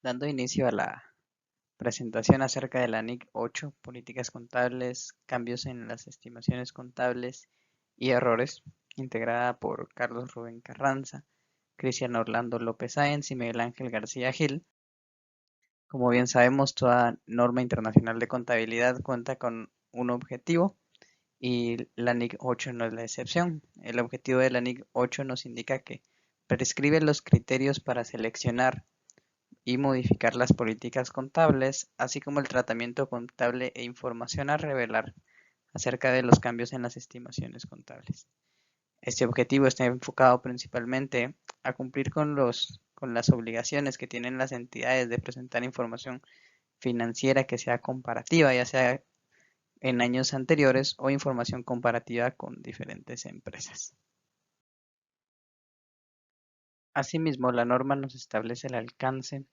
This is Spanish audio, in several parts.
Dando inicio a la presentación acerca de la NIC 8, políticas contables, cambios en las estimaciones contables y errores, integrada por Carlos Rubén Carranza, Cristian Orlando López Sáenz y Miguel Ángel García Gil. Como bien sabemos, toda norma internacional de contabilidad cuenta con un objetivo y la NIC 8 no es la excepción. El objetivo de la NIC 8 nos indica que prescribe los criterios para seleccionar y modificar las políticas contables, así como el tratamiento contable e información a revelar acerca de los cambios en las estimaciones contables. Este objetivo está enfocado principalmente a cumplir con las obligaciones que tienen las entidades de presentar información financiera que sea comparativa, ya sea en años anteriores o información comparativa con diferentes empresas. Asimismo, la norma nos establece el alcance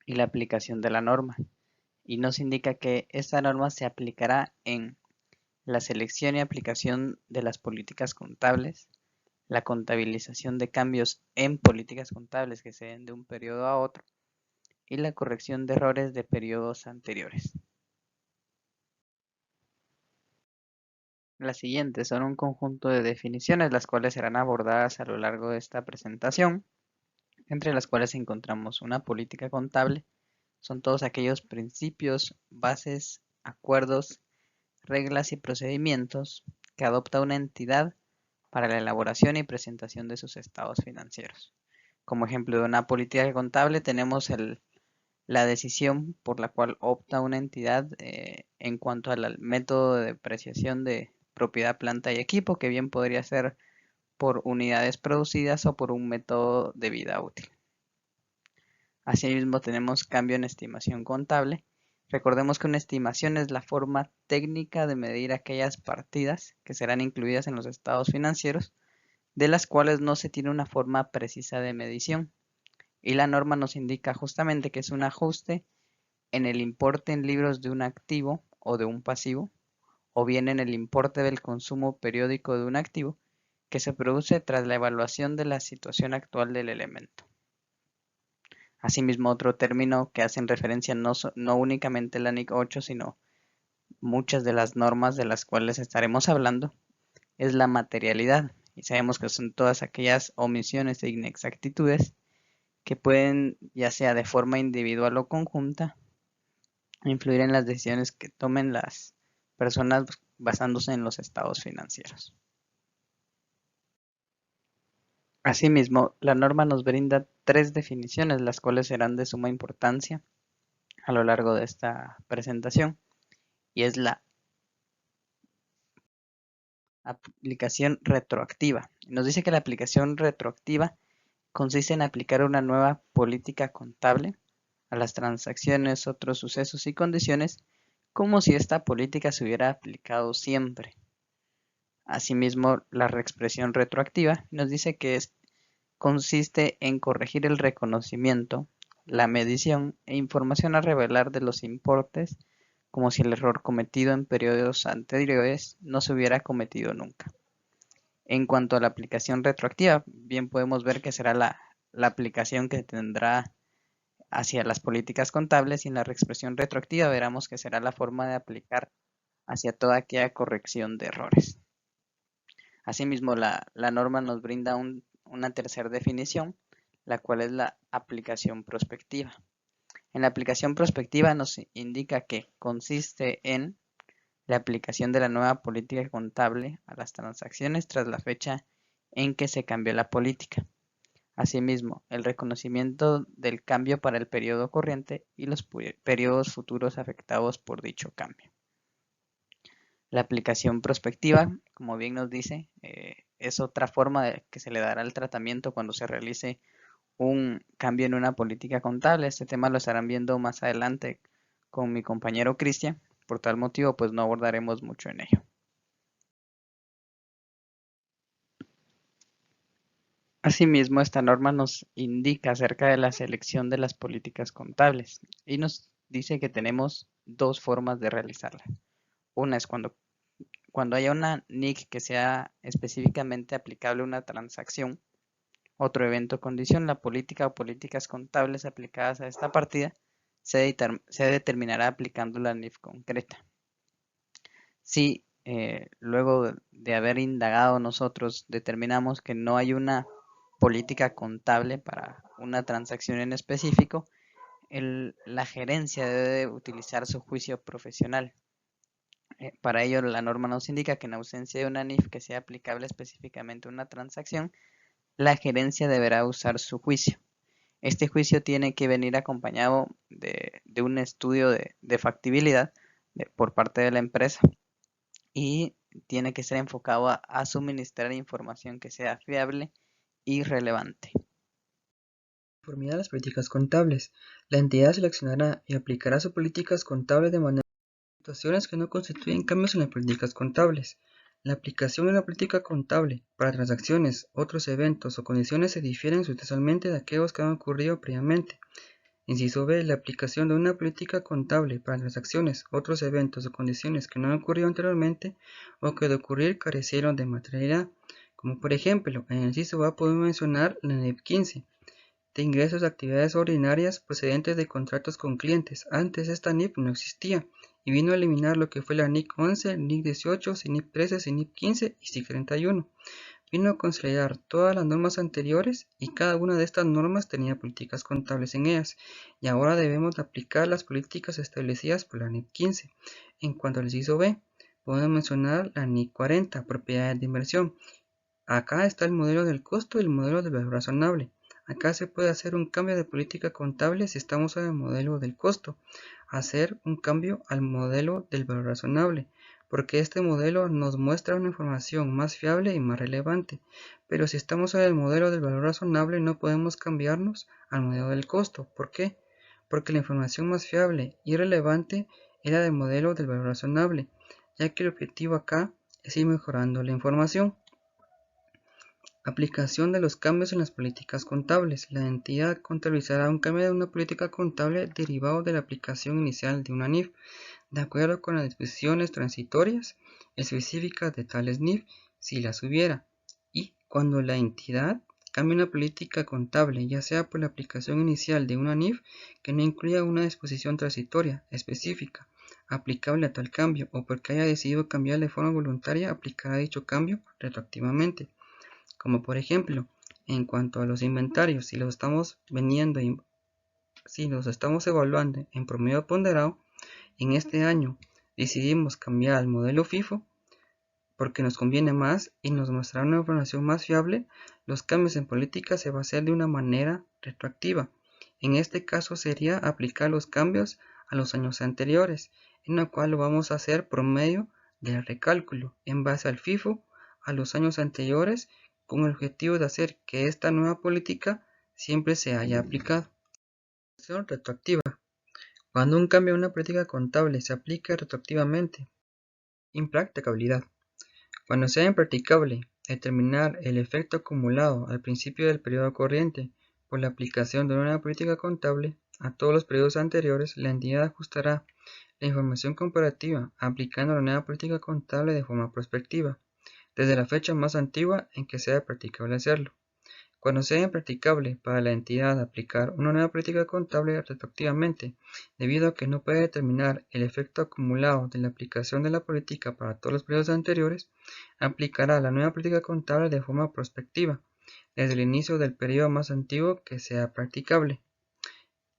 y la aplicación de la norma, y nos indica que esta norma se aplicará en la selección y aplicación de las políticas contables, la contabilización de cambios en políticas contables que se den de un periodo a otro y la corrección de errores de periodos anteriores. Las siguientes son un conjunto de definiciones las cuales serán abordadas a lo largo de esta presentación, entre las cuales encontramos una política contable. Son todos aquellos principios, bases, acuerdos, reglas y procedimientos que adopta una entidad para la elaboración y presentación de sus estados financieros. Como ejemplo de una política contable tenemos la decisión por la cual opta una entidad en cuanto al método de depreciación de propiedad, planta y equipo, que bien podría ser por unidades producidas o por un método de vida útil. Asimismo tenemos cambio en estimación contable. Recordemos que una estimación es la forma técnica de medir aquellas partidas que serán incluidas en los estados financieros, de las cuales no se tiene una forma precisa de medición. Y la norma nos indica justamente que es un ajuste en el importe en libros de un activo o de un pasivo, o bien en el importe del consumo periódico de un activo, que se produce tras la evaluación de la situación actual del elemento. Asimismo, otro término que hacen referencia no únicamente la NIC 8, sino muchas de las normas de las cuales estaremos hablando, es la materialidad. Y sabemos que son todas aquellas omisiones e inexactitudes que pueden, ya sea de forma individual o conjunta, influir en las decisiones que tomen las personas basándose en los estados financieros. Asimismo, la norma nos brinda tres definiciones, las cuales serán de suma importancia a lo largo de esta presentación, y es la aplicación retroactiva. Nos dice que la aplicación retroactiva consiste en aplicar una nueva política contable a las transacciones, otros sucesos y condiciones como si esta política se hubiera aplicado siempre. Asimismo, la reexpresión retroactiva nos dice que consiste en corregir el reconocimiento, la medición e información a revelar de los importes como si el error cometido en periodos anteriores no se hubiera cometido nunca. En cuanto a la aplicación retroactiva, bien podemos ver que será la aplicación que tendrá hacia las políticas contables, y en la reexpresión retroactiva veremos que será la forma de aplicar hacia toda aquella corrección de errores. Asimismo, la norma nos brinda una tercera definición, la cual es la aplicación prospectiva. En la aplicación prospectiva nos indica que consiste en la aplicación de la nueva política contable a las transacciones tras la fecha en que se cambió la política. Asimismo, el reconocimiento del cambio para el periodo corriente y los periodos futuros afectados por dicho cambio. La aplicación prospectiva, como bien nos dice, es otra forma de que se le dará el tratamiento cuando se realice un cambio en una política contable. Este tema lo estarán viendo más adelante con mi compañero Cristian. Por tal motivo, pues no abordaremos mucho en ello. Asimismo, esta norma nos indica acerca de la selección de las políticas contables y nos dice que tenemos dos formas de realizarla. Una es cuando haya una NIC que sea específicamente aplicable a una transacción, Otro evento o condición, la política o políticas contables aplicadas a esta partida se determinará aplicando la NIF concreta. Si luego de haber indagado nosotros determinamos que no hay una política contable para una transacción en específico, la gerencia debe utilizar su juicio profesional. Para ello, la norma nos indica que en ausencia de una NIF que sea aplicable específicamente a una transacción, la gerencia deberá usar su juicio. Este juicio tiene que venir acompañado de un estudio de factibilidad por parte de la empresa y tiene que ser enfocado a suministrar información que sea fiable y relevante. Conformidad a las políticas contables. La entidad seleccionará y aplicará sus políticas contables de manera situaciones que no constituyen cambios en las políticas contables. La aplicación de la política contable para transacciones, otros eventos o condiciones se difieren sustancialmente de aquellos que han ocurrido previamente. Inciso B. La aplicación de una política contable para transacciones, otros eventos o condiciones que no han ocurrido anteriormente o que de ocurrir carecieron de materialidad. Como por ejemplo, en el inciso A podemos mencionar la NIF 15 de ingresos de actividades ordinarias procedentes de contratos con clientes. Antes esta NIF no existía y vino a eliminar lo que fue la NIC 11, NIC 18, CINIP 13, CINIP 15 y CIC 31. Vino a consolidar todas las normas anteriores y cada una de estas normas tenía políticas contables en ellas y ahora debemos aplicar las políticas establecidas por la NIC 15. En cuanto al inciso B, podemos mencionar la NIC 40, propiedades de inversión. Acá está el modelo del costo y el modelo del valor razonable. Acá se puede hacer un cambio de política contable si estamos en el modelo del costo, hacer un cambio al modelo del valor razonable, porque este modelo nos muestra una información más fiable y más relevante. Pero si estamos en el modelo del valor razonable no podemos cambiarnos al modelo del costo. ¿Por qué? Porque la información más fiable y relevante era del modelo del valor razonable, ya que el objetivo acá es ir mejorando la información. Aplicación de los cambios en las políticas contables. La entidad contabilizará un cambio de una política contable derivado de la aplicación inicial de una NIF, de acuerdo con las disposiciones transitorias específicas de tales NIF, si las hubiera, y cuando la entidad cambie una política contable, ya sea por la aplicación inicial de una NIF que no incluya una disposición transitoria específica aplicable a tal cambio, o porque haya decidido cambiar de forma voluntaria, aplicará dicho cambio retroactivamente. Como por ejemplo, en cuanto a los inventarios, si los estamos si los estamos evaluando en promedio ponderado, en este año decidimos cambiar al modelo FIFO porque nos conviene más y nos mostrará una información más fiable. Los cambios en política se va a hacer de una manera retroactiva. En este caso sería aplicar los cambios a los años anteriores, en la cual lo vamos a hacer promedio del recálculo en base al FIFO a los años anteriores, con el objetivo de hacer que esta nueva política siempre se haya aplicado. Retroactiva. Cuando un cambio en una política contable se aplica retroactivamente. Impracticabilidad. Cuando sea impracticable determinar el efecto acumulado al principio del periodo corriente por la aplicación de una nueva política contable a todos los periodos anteriores, la entidad ajustará la información comparativa aplicando la nueva política contable de forma prospectiva, desde la fecha más antigua en que sea practicable hacerlo. Cuando sea impracticable para la entidad aplicar una nueva política contable retroactivamente, debido a que no puede determinar el efecto acumulado de la aplicación de la política para todos los periodos anteriores, aplicará la nueva política contable de forma prospectiva, desde el inicio del periodo más antiguo que sea practicable.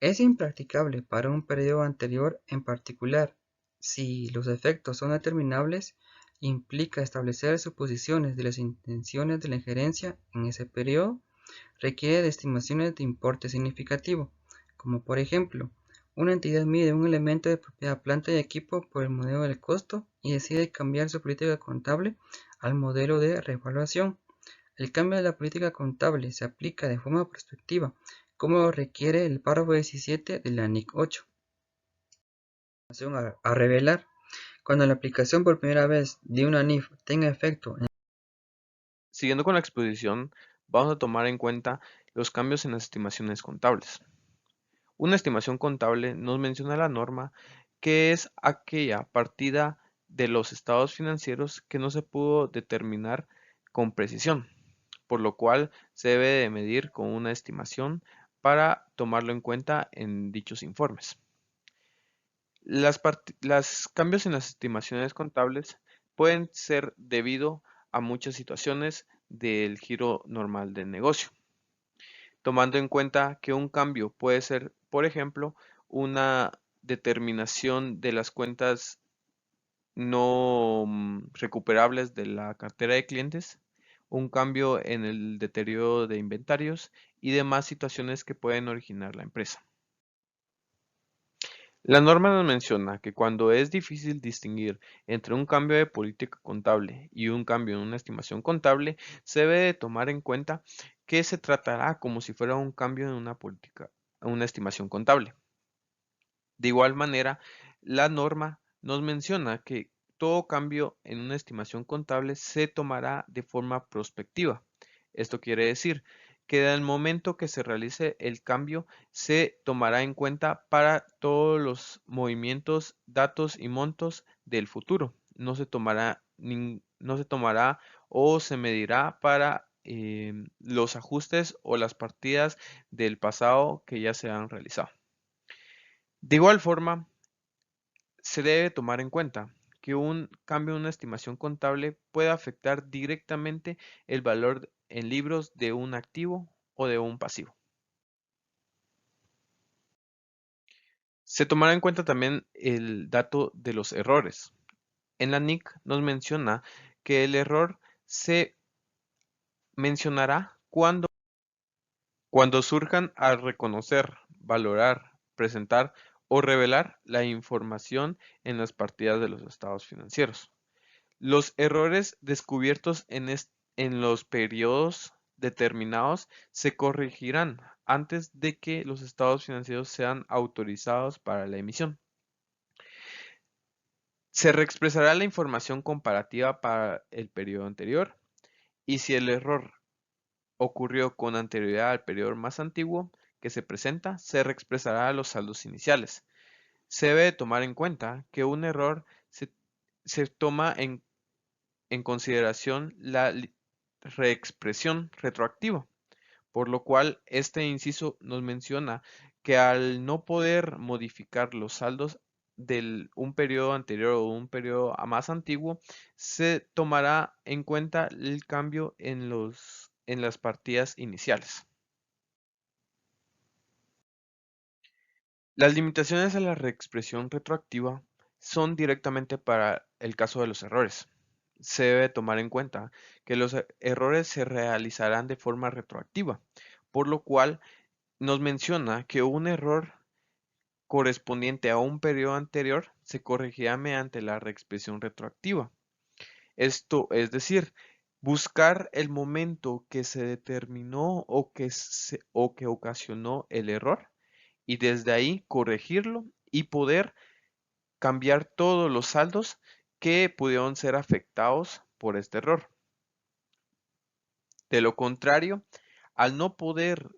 Es impracticable para un periodo anterior en particular si los efectos son determinables, implica establecer suposiciones de las intenciones de la gerencia en ese periodo, requiere de estimaciones de importe significativo, como por ejemplo, una entidad mide un elemento de propiedad planta y equipo por el modelo del costo y decide cambiar su política contable al modelo de revaluación. El cambio de la política contable se aplica de forma prospectiva, como lo requiere el párrafo 17 de la NIC 8. A revelar. Cuando la aplicación por primera vez de una NIF tenga efecto en Siguiendo con la exposición, vamos a tomar en cuenta los cambios en las estimaciones contables. Una estimación contable nos menciona la norma que es aquella partida de los estados financieros que no se pudo determinar con precisión. por lo cual se debe de medir con una estimación para tomarlo en cuenta en dichos informes. Los cambios en las estimaciones contables pueden ser debido a muchas situaciones del giro normal del negocio, tomando en cuenta que un cambio puede ser, por ejemplo, una determinación de las cuentas no recuperables de la cartera de clientes, un cambio en el deterioro de inventarios y demás situaciones que pueden originar la empresa. La norma nos menciona que cuando es difícil distinguir entre un cambio de política contable y un cambio en una estimación contable, se debe de tomar en cuenta que se tratará como si fuera un cambio en una estimación contable. De igual manera, la norma nos menciona que todo cambio en una estimación contable se tomará de forma prospectiva. Esto quiere decir que del momento que se realice el cambio se tomará en cuenta para todos los movimientos, datos y montos del futuro. No se tomará o se medirá para los ajustes o las partidas del pasado que ya se han realizado. De igual forma, se debe tomar en cuenta que un cambio en una estimación contable puede afectar directamente el valor en libros de un activo o de un pasivo. Se tomará en cuenta también el dato de los errores. En la NIC nos menciona que el error se mencionará cuando surjan al reconocer, valorar, presentar o revelar la información en las partidas de los estados financieros. Los errores descubiertos en los periodos determinados se corregirán antes de que los estados financieros sean autorizados para la emisión. Se reexpresará la información comparativa para el periodo anterior y si el error ocurrió con anterioridad al periodo más antiguo que se presenta, se reexpresará los saldos iniciales. Se debe tomar en cuenta que un error se toma en consideración la reexpresión retroactiva, por lo cual este inciso nos menciona que al no poder modificar los saldos de un periodo anterior o un periodo más antiguo, se tomará en cuenta el cambio en las partidas iniciales. Las limitaciones a la reexpresión retroactiva son directamente para el caso de los errores. Se debe tomar en cuenta que los errores se realizarán de forma retroactiva, por lo cual nos menciona que un error correspondiente a un periodo anterior se corregirá mediante la reexpresión retroactiva. Esto es decir, buscar el momento que se determinó o que ocasionó el error y desde ahí corregirlo y poder cambiar todos los saldos que pudieron ser afectados por este error. De lo contrario, al no poder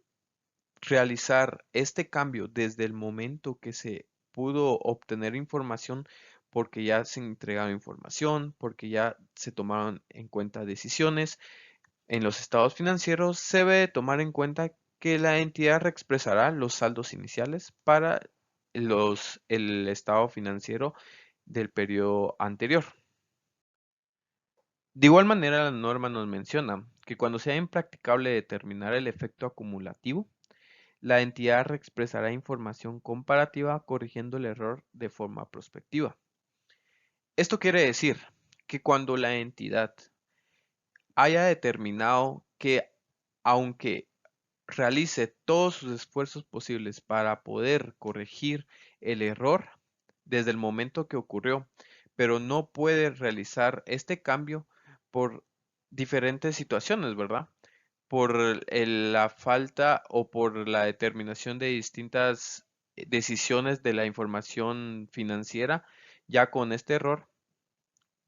realizar este cambio desde el momento que se pudo obtener información, porque ya se entregaba información, porque ya se tomaron en cuenta decisiones en los estados financieros, se debe tomar en cuenta que la entidad reexpresará los saldos iniciales para el estado financiero del periodo anterior. De igual manera, la norma nos menciona que cuando sea impracticable determinar el efecto acumulativo, la entidad reexpresará información comparativa corrigiendo el error de forma prospectiva. Esto quiere decir que cuando la entidad haya determinado que aunque realice todos sus esfuerzos posibles para poder corregir el error desde el momento que ocurrió, pero no puede realizar este cambio por diferentes situaciones, ¿verdad? Por la falta o por la determinación de distintas decisiones de la información financiera ya con este error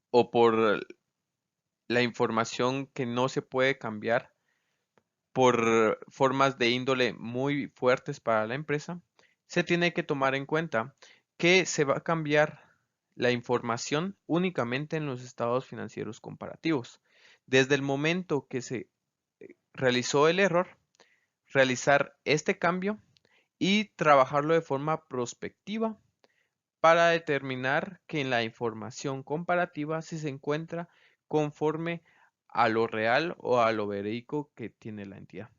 o por la información que no se puede cambiar por formas de índole muy fuertes para la empresa, se tiene que tomar en cuenta que se va a cambiar la información únicamente en los estados financieros comparativos. Desde el momento que se realizó el error, realizar este cambio y trabajarlo de forma prospectiva para determinar que en la información comparativa si se encuentra conforme a lo real o a lo verídico que tiene la entidad.